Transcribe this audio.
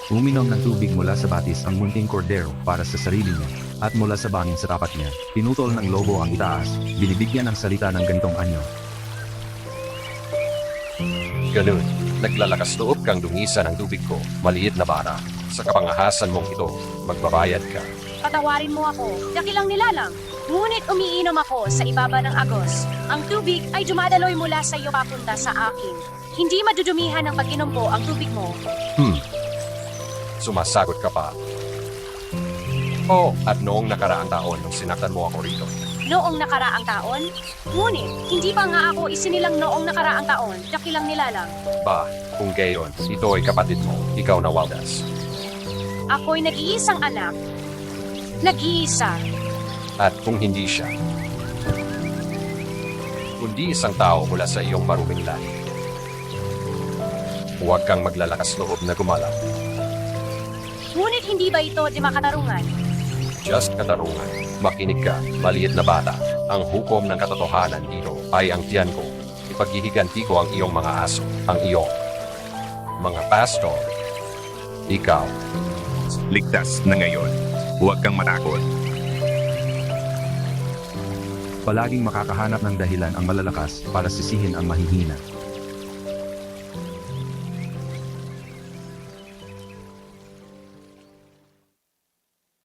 Uminom ng tubig mula sa batis ang munting kordero para sa sarili niya, at mula sa bangin sa tapat niya, pinutol ng lobo ang itaas, binibigyan ng salita ng ganitong anyo. Ganun, naglalakas loob kang dumisa ng tubig ko, maliit na bata. Sa kapangahasan mong ito, magbabayad ka. Patawarin mo ako, dakilang nilalang. Ngunit umiinom ako sa ibaba ng agos. Ang tubig ay dumadaloy mula sa iyo papunta sa akin. Hindi madudumihan ng pag-inom ko ang tubig mo. Sumasagot ka pa. Oh, at noong nakaraang taon nung sinaktan mo ako rito. Noong nakaraang taon? Ngunit, hindi pa nga ako isinilang noong nakaraang taon, dakilang nilalang. Ba, kung gayon, ito ay kapatid mo, ikaw na Waldas. Ako'y nag-iisang anak. Nag-iisa. At kung hindi siya, kundi isang tao mula sa iyong maruming lahi. Huwag kang maglalakas loob na gumalaw. Ngunit hindi ba ito di makatarungan? Just katarungan. Makinig ka, maliit na bata. Ang hukom ng katotohanan dito ay ang tiyan ko. Ipaghihiganti ko ang iyong mga aso, ang iyong mga pastor. Ikaw. Ligtas na ngayon. Huwag kang matakot. Palaging makakahanap ng dahilan ang malalakas para sisihin ang mahihina.